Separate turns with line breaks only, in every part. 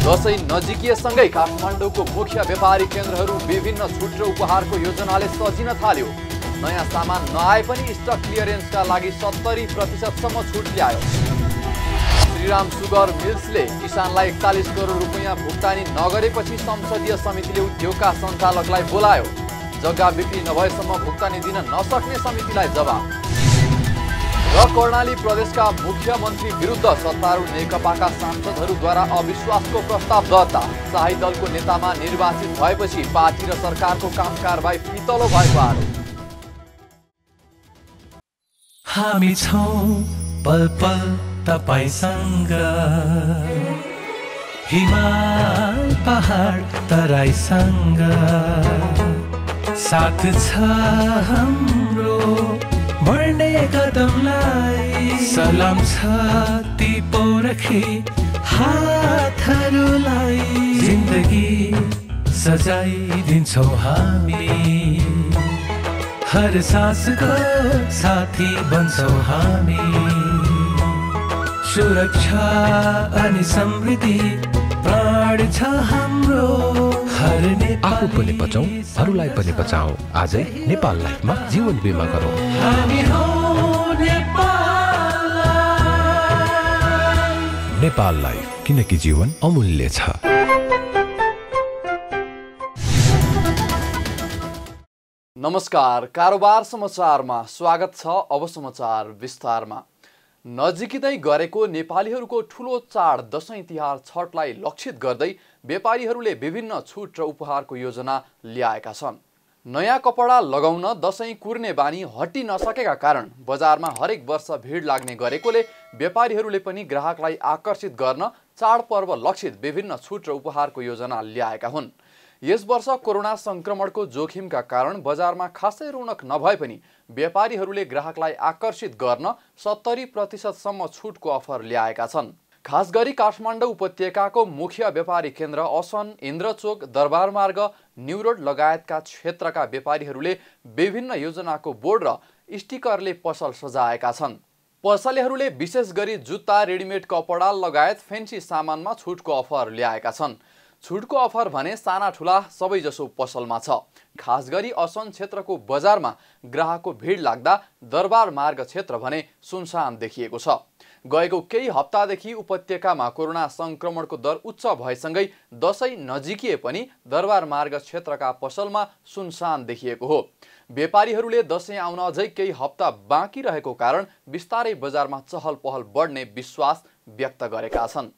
दशैं नजिकिएसँगै काठमाडौँको मुख्य व्यापारी केन्द्रहरू विभिन्न छुट र उपहारको योजनाले सजिन थाल्यो। नयाँ सामान नआए पनि स्टक क्लियरेन्सका लागि 70% छुट ल्यायो। श्रीराम सुगर मिल्सले किसानलाई 41 करोड रुपैयाँ भुक्तानी नगरेपछि संसदीय समितिले उद्योगका सञ्चालकलाई बोलायो। जग्गा बिक्री नभएसम्म भुक्तानी दिन नसक्ने समितिलाई जवाब। र कर्णाली प्रदेशका मुख्यमन्त्री विरुद्ध सत्तारूढ नेकपाका सांसदहरूद्वारा अविश्वासको प्रस्ताव दर्ता। शाही दलको नेतामा निर्वाचित भएपछि पार्टी र सरकारको काम कारबाही फितलो भएको आरोप।
हामी छौं पल पल तपाईसँग, हिमाल पहाड तराईसँग, साथ छ हाम्रो बढ्ने कदमलाई। सलाम छ ती पोरखी हातहरूलाई, जिन्दगी सजाइदिन्छौँ हामी, हर सासको साथी बन्छौँ हामी। सुरक्षा अनि समृद्धि प्राण छ हाम्रो, हर
आफू पनि बचाऊ, अरूलाई पनि बचाऊ। आजै नेपाल लाइफमा जीवन बिमा गरौँ।
हामी हौ नेपाल लाइफ।
नेपाल लाइफ, किनकि जीवन अमूल्य छ।
नमस्कार, कारोबार समाचारमा स्वागत छ। अब समाचार विस्तारमा। नजिकै गरेको नेपालीहरूको ठूलो चाड दशैं तिहार छठलाई लक्षित गर्दै व्यापारीहरूले विभिन्न छुट र उपहारको योजना ल्याएका छन्। नयाँ कपडा लगाउन दशैं कुर्ने बानी हटि नसकेका कारण बजारमा हरेक वर्ष भिड लाग्ने गरेकोले व्यापारीहरूले पनि ग्राहकलाई आकर्षित गर्न चाडपर्व लक्षित विभिन्न छुट र उपहारको योजना ल्याएका हुन्। यस वर्ष कोरोना संक्रमणको जोखिमका कारण बजारमा खासै रौनक नभए पनि व्यापारीहरूले ग्राहकलाई आकर्षित गर्न 70% छुटको अफर ल्याएका छन्। खास गरी काठमाडौँ उपत्यकाको मुख्य व्यापारी केन्द्र असन, इन्द्रचोक, दरबार मार्ग, न्यू रोड लगायतका क्षेत्रका व्यापारीहरूले विभिन्न योजनाको बोर्ड र स्टिकरले पसल सजाएका छन्। पसलेहरूले विशेष गरी जुत्ता, रेडिमेड कपडा लगायत फेन्सी सामानमा छुटको अफर ल्याएका छन्। छुटको अफर भने साना ठुला सबैजसो पसलमा छ। खास गरी असन क्षेत्रको बजारमा ग्राहकको भिड लाग्दा दरबार मार्ग क्षेत्र भने सुनसान देखिएको छ। गएको केही हप्तादेखि उपत्यकामा कोरोना संक्रमणको दर उच्च भएसँगै दशैं नजिकिए पनि दरबार मार्ग क्षेत्रका पसलमा सुनसान देखिएको हो। व्यापारीहरूले दशैं आउन अझै केही हप्ता बाँकी रहेको कारण बिस्तारै बजारमा चहल पहल बढ्ने विश्वास व्यक्त गरेका छन्।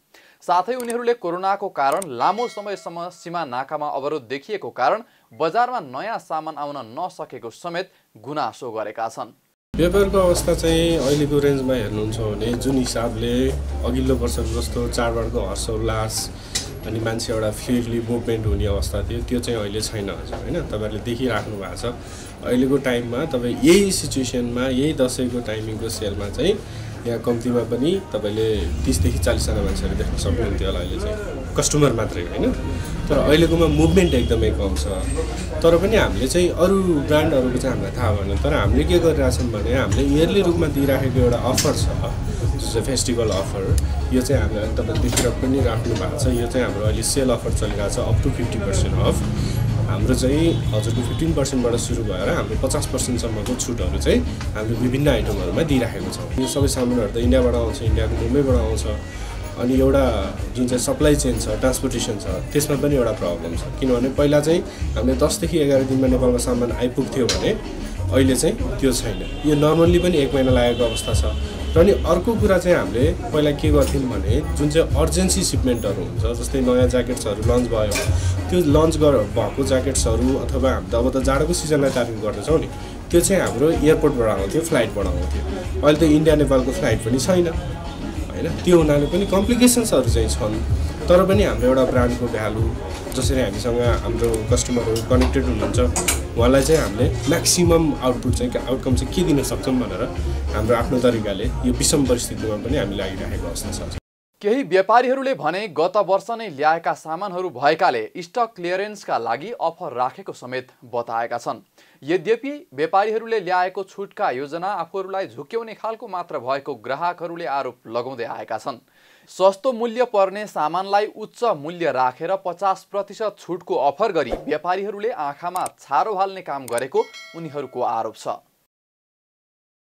साथै उनीहरूले कोरोनाको कारण लामो समयसम्म सीमा नाकामा अवरोध देखिएको कारण बजारमा नयाँ सामान आउन नसकेको समेत गुनासो गरेका छन्।
व्यापारको अवस्था चाहिँ अहिलेको रेन्जमा हेर्नुहुन्छ भने जुन हिसाबले अघिल्लो वर्षको जस्तो चाडबाडको हर्षोल्लास अनि मान्छे एउटा फ्रिली मुभमेन्ट हुने अवस्था थियो, त्यो चाहिँ अहिले छैन हजुर, होइन? तपाईँहरूले देखिराख्नु भएको छ। अहिलेको टाइममा तपाईँ यही सिचुएसनमा यही दसैँको टाइमिङको सेलमा चाहिँ यहाँ कम्तीमा पनि तपाईँले 30 देखि 40 जना मान्छेहरू देख्न सक्नुहुन्थ्यो होला अहिले चाहिँ, कस्टमर मात्रै होइन। तर अहिलेकोमा मुभमेन्ट एकदमै कम छ। तर पनि हामीले चाहिँ अरू ब्रान्डहरूको चाहिँ हामीलाई थाहा भएन। तर हामीले के गरिरहेछौँ भने हामीले इयरली रूपमा दिइराखेको एउटा अफर छ, जो चाहिँ फेस्टिभल अफर। यो चाहिँ हामीले तपाईँले देखिरहेको पनि राख्नु भएको छ। यो चाहिँ हाम्रो अहिले सेल अफर चलिरहेको छ, अप टु 50% अफ। हाम्रो चाहिँ हजुरको 15%बाट सुरु भएर हाम्रो 50%सम्मको छुटहरू चाहिँ हामीले विभिन्न आइटमहरूमा दिइराखेको छौँ। यो सबै सामानहरू त इन्डियाबाट आउँछ, इन्डियाको मुम्बईबाट आउँछ। अनि एउटा जुन चाहिँ सप्लाई चेन छ, ट्रान्सपोर्टेसन छ, त्यसमा पनि एउटा प्रब्लम छ। किनभने पहिला चाहिँ हामीले 10 देखि 11 दिनमा नेपालमा सामान आइपुग्थ्यो भने अहिले चाहिँ त्यो छैन। यो नर्मल्ली पनि 1 महिना लागेको अवस्था छ। र अनि अर्को कुरा चाहिँ हामीले पहिला के गर्थ्यौँ भने जुन चाहिँ अर्जेन्सी सिपमेन्टहरू हुन्छ, जस्तै नयाँ ज्याकेट्सहरू लन्च भयो, त्यो लन्च भएको ज्याकेट्सहरू अथवा हामीले अब त जाडोको सिजनलाई टार्गेट गर्दैछौँ नि, त्यो चाहिँ हाम्रो एयरपोर्टबाट आउँथ्यो, फ्लाइटबाट आउँथ्यो। अहिले त इन्डिया नेपालको फ्लाइट पनि छैन, होइन? त्यो हुनाले पनि कम्प्लिकेसन्सहरू चाहिँ छन्। तर पनि हाम्रो एउटा ब्रान्डको भ्यालु, जसरी हामीसँग हाम्रो कस्टमरहरू कनेक्टेड हुनुहुन्छ, उहाँलाई चाहिँ हामीले म्याक्सिमम आउटपुट चाहिँ आउटकम चाहिँ के दिन सक्छौँ भनेर हाम्रो आफ्नो तरिकाले यो विषम परिस्थितिमा पनि हामीले लागिरहेको अवस्था छ।
केही व्यापारीहरूले भने गत वर्ष नै ल्याएका सामानहरू भएकाले स्टक क्लियरेन्सका लागि अफर राखेको समेत बताएका छन्। यद्यपि व्यापारीहरूले ल्याएको छुटका योजना आफूहरूलाई झुक्क्याउने खालको मात्र भएको ग्राहकहरूले आरोप लगाउँदै आएका छन्। सस्तो मूल्य पर्ने सामानलाई उच्च मूल्य राखेर 50% छुटको अफर गरी व्यापारीहरूले आँखामा छारो हाल्ने काम गरेको उनीहरूको आरोप छ।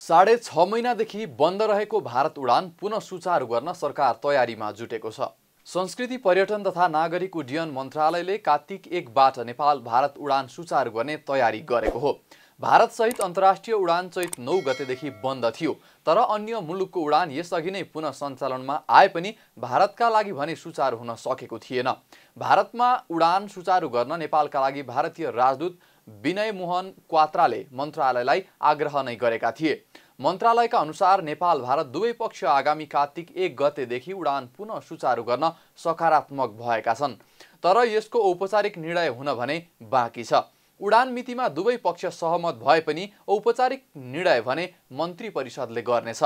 6.5 महिनादेखि बन्द रहेको भारत उडान पुनः सुचारू गर्न सरकार तयारीमा जुटेको छ। संस्कृति पर्यटन तथा नागरिक उड्डयन मन्त्रालयले कार्तिक 1बाट नेपाल भारत उडान सुचारू गर्ने तयारी गरेको हो। भारत सहित अन्तर्राष्ट्रिय उडान चैत 9 गतेदेखि बन्द थियो, तर अन्य मुलुकको उडान यसअघि नै पुनः सञ्चालनमा आए पनि भारतका लागि भने सुचारू हुन सकेको थिएन। भारतमा उडान सुचारू गर्न नेपालका लागि भारतीय राजदूत विनय मोहन क्वात्राले मन्त्रालयलाई आग्रह नै गरेका थिए। मन्त्रालयका अनुसार नेपाल भारत दुवै पक्ष आगामी कार्तिक 1 गतेदेखि उडान पुनः सुचारू गर्न सकारात्मक भएका छन्, तर यसको औपचारिक निर्णय हुन भने बाँकी छ। उडान मितिमा दुवै पक्ष सहमत भए पनि औपचारिक निर्णय भने मन्त्री परिषदले गर्नेछ।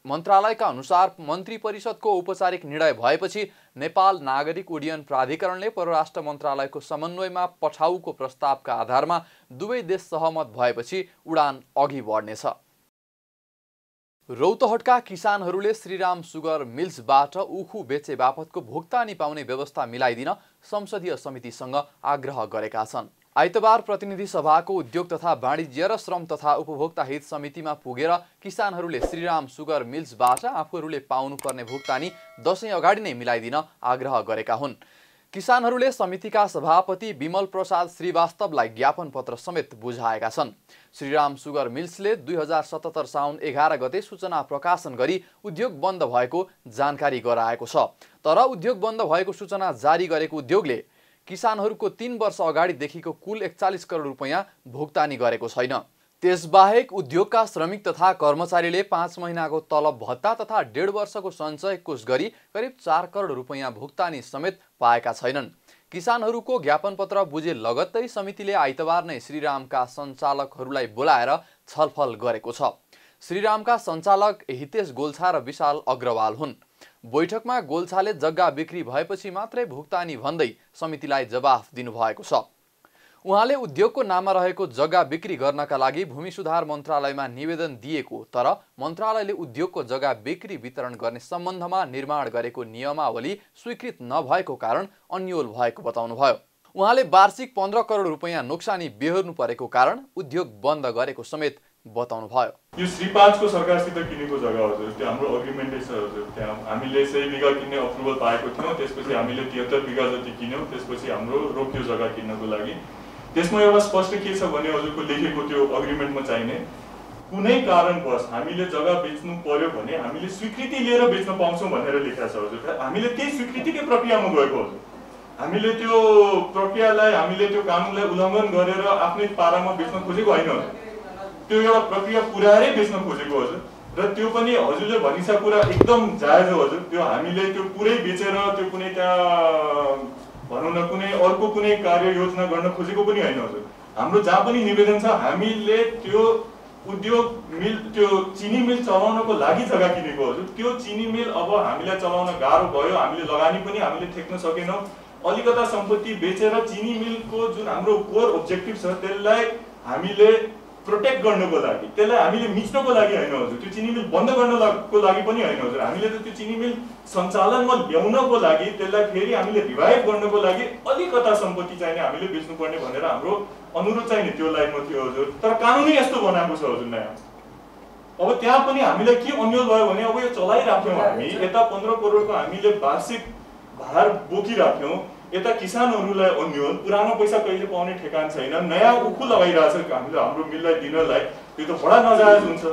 मन्त्रालयका अनुसार मन्त्री परिषदको औपचारिक निर्णय भएपछि नेपाल नागरिक उड्डयन प्राधिकरणले परराष्ट्र मन्त्रालयको समन्वयमा पठाउको प्रस्तावका आधारमा दुवै देश सहमत भएपछि उडान अघि बढ्नेछ। रौतहटका किसानहरूले श्रीराम सुगर मिल्सबाट उखु बेचे बापतको भुक्तानी पाउने व्यवस्था मिलाइदिन संसदीय समितिसँग आग्रह गरेका छन्। आइतबार प्रतिनिधि सभाको उद्योग तथा वाणिज्य र श्रम तथा उपभोक्ता हित समितिमा पुगेर किसानहरूले श्रीराम सुगर मिल्सबाट आफूहरूले पाउनुपर्ने भुक्तानी दशैं अगाडि नै मिलाइदिन आग्रह गरेका हुन्। किसानहरूले समितिका सभापति विमल प्रसाद श्रीवास्तवलाई ज्ञापन पत्र समेत बुझाएका छन्। श्रीराम सुगर मिल्सले 2077 साउन 11 गते सूचना प्रकाशन गरी उद्योग बन्द भएको जानकारी गराएको छ, तर उद्योग बन्द भएको सूचना जारी गरेको उद्योगले किसानहरूको 3 वर्ष अगाडिदेखिको कुल 41 करोड रुपैयाँ भुक्तानी गरेको छैन। त्यसबाहेक उद्योगका श्रमिक तथा कर्मचारीले 5 महिनाको तलब भत्ता तथा 1.5 वर्षको सञ्चय कोष गरी करिब 4 करोड रुपैयाँ भुक्तानी समेत पाएका छैनन्। किसानहरूको ज्ञापन पत्र बुझे लगत्तै समितिले आइतबार नै श्रीरामका सञ्चालकहरूलाई बोलाएर छलफल गरेको छ। श्रीरामका सञ्चालक हितेश गोल्छा र विशाल अग्रवाल हुन्। बैठकमा गोल्छाले जग्गा बिक्री भएपछि मात्रै भुक्तानी भन्दै समितिलाई जवाफ दिनुभएको छ। उहाँले उद्योगको नाममा रहेको जग्गा बिक्री गर्नका लागि भूमि सुधार मन्त्रालयमा निवेदन दिएको, तर मन्त्रालयले उद्योगको जग्गा बिक्री वितरण गर्ने सम्बन्धमा निर्माण गरेको नियमावली स्वीकृत नभएको कारण अन्यल भएको बताउनुभयो। उहाँले वार्षिक 15 करोड रुपैयाँ नोक्सानी बेहोर्नु परेको कारण उद्योग बन्द गरेको समेत बताउनुभयो।
यो श्रीपाँचको सरकारसित किनेको जग्गा हजुर, त्यो हाम्रो अग्रिमेन्टै छ हजुर। त्यहाँ हामीले 100 बिघा किन्ने अप्रुभल पाएको थियौँ, त्यसपछि हामीले 73 बिघा जति किन्यौँ, त्यसपछि हाम्रो रोक्यो जग्गा किन्नको लागि। त्यसमा एउटा स्पष्ट के छ भने हजुरको लेखेको त्यो अग्रिमेन्टमा चाहिने कुनै कारणवश हामीले जग्गा बेच्नु पर्यो भने हामीले स्वीकृति लिएर बेच्न पाउँछौँ भनेर लेखेको छ हजुर। हामीले त्यही स्वीकृतिकै प्रक्रियामा गएको हजुर। हामीले त्यो प्रक्रियालाई हामीले त्यो कानुनलाई उल्लङ्घन गरेर आफ्नै पारामा बेच्न खोजेको होइन हजुर। त्यो एउटा प्रक्रिया पुर्याएरै बेच्न खोजेको हजुर, र त्यो पनि हजुरले भनिसकेको कुरा एकदम जायज हो हजुर। त्यो हामीले त्यो पुरै बेचेर त्यो कुनै त्यहाँ भनौँ न कुनै अर्को कुनै कार्य योजना गर्न खोजेको पनि होइन हजुर। हाम्रो जहाँ पनि निवेदन छ हामीले त्यो उद्योग मिल त्यो चिनी मिल चलाउनको लागि जग्गा किनेको हजुर। त्यो चिनी मिल अब हामीलाई चलाउन गाह्रो भयो, हामीले लगानी पनि हामीले ठेक्न सकेनौँ। अलिकता सम्पत्ति बेचेर चिनी मिलको जुन हाम्रो कोर अब्जेक्टिभ छ त्यसलाई हामीले प्रोटेक्ट गर्नको लागि, त्यसलाई हामीले मिच्नको लागि होइन हजुर। त्यो चिनी मिल बन्द गर्नको लागि पनि होइन हजुर। हामीले त त्यो चिनी मिल सञ्चालनमा ल्याउनको लागि, त्यसलाई फेरि हामीले रिभाइभ गर्नको लागि अलिकता सम्पत्ति चाहिने हामीले बेच्नुपर्ने भनेर हाम्रो अनुरोध चाहिने त्यो लाइनमा थियो हजुर। तर कानुनै यस्तो बनाएको छ हजुर नयाँ। अब त्यहाँ पनि हामीलाई के अन्यल भयो भने अब यो चलाइराख्यौँ हामी, यता 15 करोडको हामीले वार्षिक भार बोकिराख्यौँ, यता किसानहरूलाई अन्यल, पुरानो पैसा कहिले पाउने ठेकान छैन, नयाँ उखु लगाइरहेछ हामीले हाम्रो मिललाई दिनलाई। यो त बडा नजायज हुन्छ।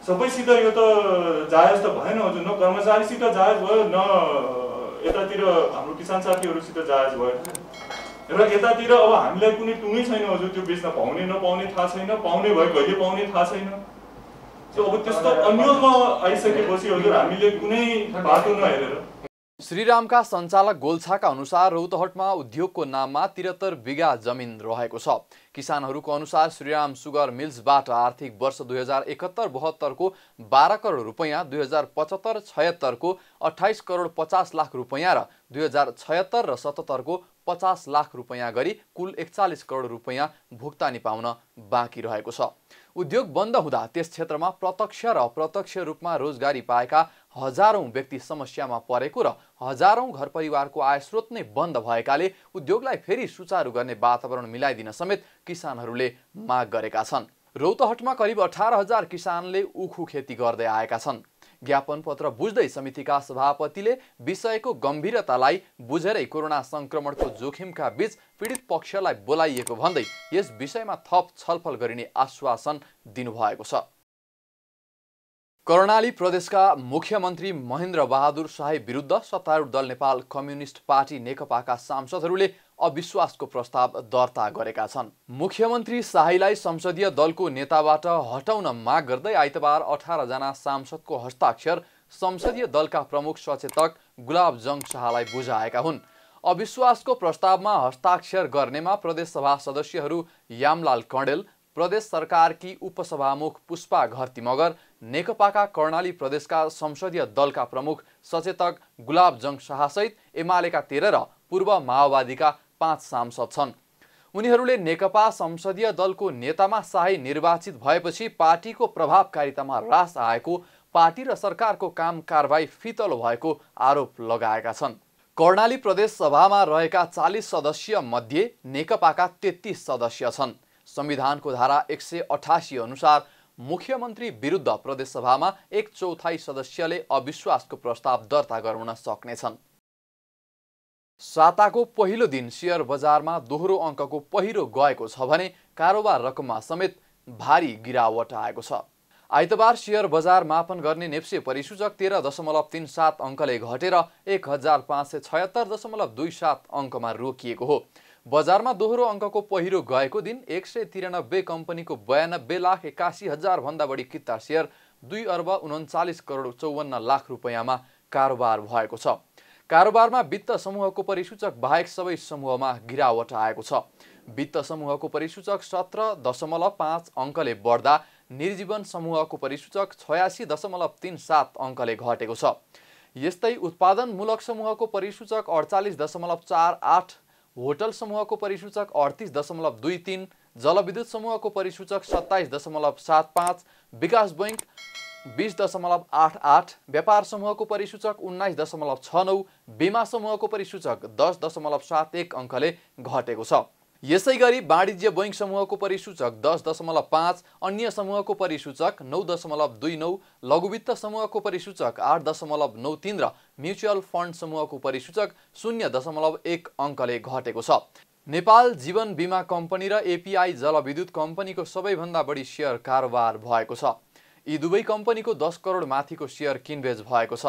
सबैसित यो त जायज त भएन हजुर। न कर्मचारीसित जायज भयो, न यतातिर हाम्रो किसान साथीहरूसित जायज भयो, र यतातिर अब हामीलाई कुनै टुङ्गै छैन हजुर। त्यो बेच्न पाउने नपाउने थाहा छैन, पाउने भयो कहिले पाउने थाहा छैन। अब त्यस्तो अन्यलमा आइसकेपछि हजुर हामीले कुनै बाटो नहेरेर
श्रीरामका सञ्चालक गोल्छाका अनुसार रौतहटमा उद्योगको नाममा 73 बिघा जमिन रहेको छ। किसानहरूको अनुसार श्रीराम सुगर मिल्सबाट आर्थिक वर्ष 2071-72 को 12 करोड रुपैयाँ, 2075-76 को 28 करोड 50 लाख रुपैयाँ र 2076 र 77 को 50 लाख रुपैयाँ गरी कुल 41 करोड रुपैयाँ भुक्तानी पाउन बाँकी रहेको छ। उद्योग बन्द हुँदा त्यस क्षेत्रमा प्रत्यक्ष र अप्रत्यक्ष रूपमा रोजगारी पाएका हजारौं व्यक्ति समस्यामा परेको र हजारौं घर परिवारको आय स्रोत नै बन्द भएकाले उद्योगलाई फेरि सुचारू गर्ने वातावरण मिलाइदिन समेत किसानहरूले माग गरेका छन्। रौतहटमा करिब 18,000 किसानले उखु खेती गर्दै आएका छन्। ज्ञापन पत्र बुझ्दै समितिका सभापतिले विषयको गम्भीरतालाई बुझेरै कोरोना संक्रमणको जोखिमका बीच पीडित पक्षलाई बोलाइएको भन्दै यस विषयमा थप छलफल गरिने आश्वासन दिनुभएको छ। कर्णाली प्रदेशका मुख्यमन्त्री महेन्द्र बहादुर शाही विरुद्ध सत्तारूढ दल नेपाल कम्युनिस्ट पार्टी नेकपाका सांसदहरूले अविश्वासको प्रस्ताव दर्ता गरेका छन्। मुख्यमन्त्री शाहीलाई संसदीय दलको नेताबाट हटाउन माग गर्दै आइतबार 18 जना सांसदको हस्ताक्षर संसदीय दलका प्रमुख सचेतक गुलाबजङ शाहलाई बुझाएका हुन्। अविश्वासको प्रस्तावमा हस्ताक्षर गर्नेमा प्रदेश सभा सदस्यहरू यामलाल कणेल, प्रदेश सरकारकी उपसभामुख पुष्पा घरती मगर, नेकपाका कर्णाली प्रदेशका संसदीय दलका प्रमुख सचेतक गुलाबजङ शाहसहित एमालेका 13 र पूर्व माओवादीका 5 सांसद छन्। उनीहरूले नेकपा संसदीय दलको नेतामा शाही निर्वाचित भएपछि पार्टीको प्रभावकारितामा ह्रास आएको, पार्टी र सरकारको काम कारबाही फितलो भएको आरोप लगाएका छन्। कर्णाली प्रदेश सभामा रहेका 40 सदस्य मध्ये नेकपाका 33 सदस्य छन्। संविधानको धारा 188 अनुसार मुख्यमन्त्री विरुद्ध प्रदेश सभामा 1/4 सदस्यले अविश्वासको प्रस्ताव दर्ता गराउन सक्नेछन्। साताको पहिलो दिन शेयर बजारमा दोहोरो अङ्कको पहिरो गएको छ भने कारोबार रकममा समेत भारी गिरावट आएको छ। आइतबार शेयर बजार मापन गर्ने नेप्से परिसूचक 13.37 अङ्कले घटेर 1576.27 अङ्कमा रोकिएको हो। बजारमा दोहोरो अङ्कको पहिरो गएको दिन 193 कम्पनीको 92,81,000 भन्दा बढी किता शेयर 2 अर्ब 39 करोड 54 लाख रुपैयाँमा कारोबार भएको छ। कारोबारमा वित्त समूहको परिसूचक बाहेक सबै समूहमा गिरावट आएको छ। वित्त समूहको परिसूचक 17.5 अङ्कले बढ्दा निर्जीवन समूहको परिसूचक 86.37 अङ्कले घटेको छ। यस्तै उत्पादनमूलक समूहको परिसूचक 48.48, होटल समूहको परिसूचक 38.23, जलविद्युत समूहको परिसूचक 27.75, विकास बैंक 20.88, व्यापार समूहको परिसूचक 19.69, बीमा समूहको परिसूचक 10.71 अङ्कले घटेको छ। यसै गरी वाणिज्य बैंक समूहको परिसूचक 10.5, अन्य समूहको परिसूचक 9.29, लघुवित्त समूहको परिसूचक 8.93 र म्युचुअल फन्ड समूहको परिसूचक 0.1 अङ्कले घटेको छ। नेपाल जीवन बीमा कम्पनी र एपीआई जलविद्युत कम्पनीको सबैभन्दा बढी शेयर कारोबार भएको छ। यी दुवै कम्पनीको 10 करोड माथिको शेयर किनबेच भएको छ।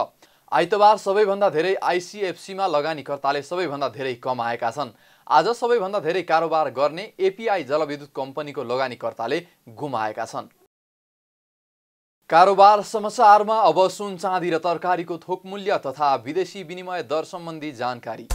आइतबार सबैभन्दा धेरै आइसिएफसीमा लगानीकर्ताले सबैभन्दा धेरै कमाएका छन्। आज सबैभन्दा धेरै कारोबार गर्ने एपीआई जलविद्युत कम्पनीको लगानीकर्ताले गुमाएका छन्। कारोबार समाचारमा अब सुन, चाँदी र तरकारीको थोक मूल्य तथा विदेशी विनिमय दर सम्बन्धी जानकारी।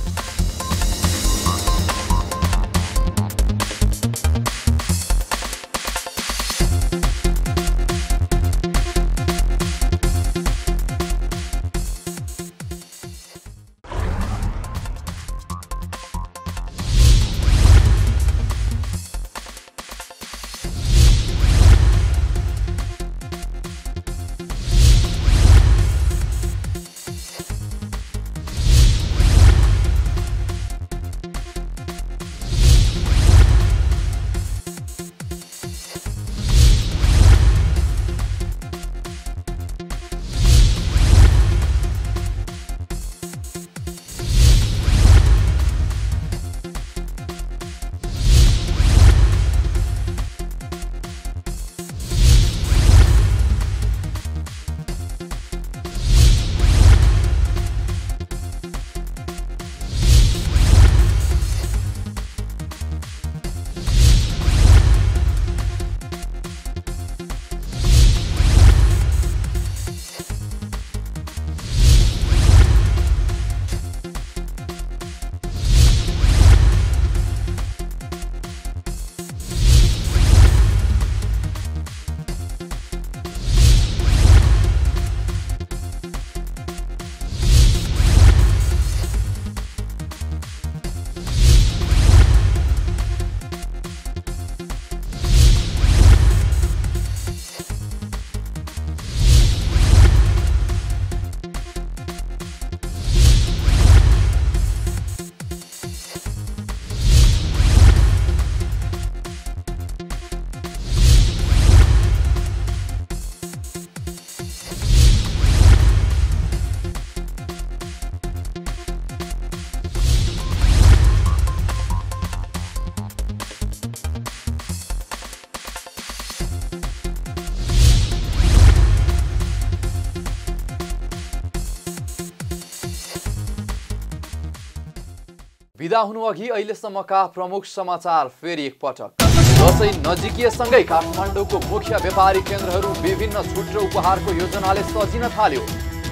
बिदा हुनुअघि अहिलेसम्मका प्रमुख समाचार फेरि एकपटक। दसैँ नजिकिएसँगै काठमाडौँको मुख्य व्यापारिक केन्द्रहरू विभिन्न छुट र उपहारको योजनाले सजिन थाल्यो।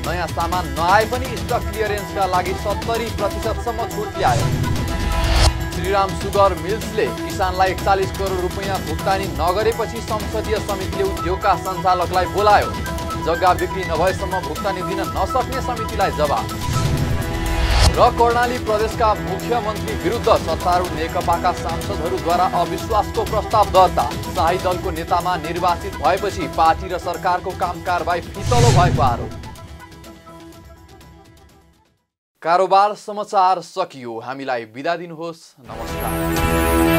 नयाँ सामान नआए पनि स्टक क्लियरेन्सका लागि 70% छुट ल्यायो। श्रीराम सुगर मिल्सले किसानलाई 41 करोड रुपैयाँ भुक्तानी नगरेपछि संसदीय समितिले उद्योगका सञ्चालकलाई बोलायो। जग्गा बिक्री नभएसम्म भुक्तानी दिन नसक्ने समितिलाई जवाब। र कर्णाली प्रदेशका मुख्यमन्त्री विरुद्ध सत्तारूढ नेकपाका सांसदहरूद्वारा अविश्वासको प्रस्ताव दर्ता। शाही दलको नेतामा निर्वाचित भएपछि पार्टी र सरकारको कामकारबाही फितलो भएको आरोप। कारोबार समाचार सकियो। हामीलाई बिदा दिनुहोस्। नमस्कार।